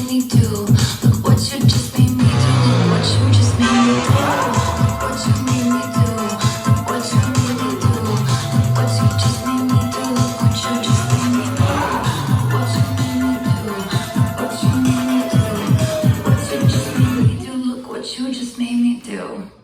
made me do. Look what you just made me do. Look what you just made me do. Look what you made me do. Look what you made me do. Look what you just made me do. Look what you just made me do. Look what you made me do. Look what you made me do. Look what you just made me do. Look what you just made me do.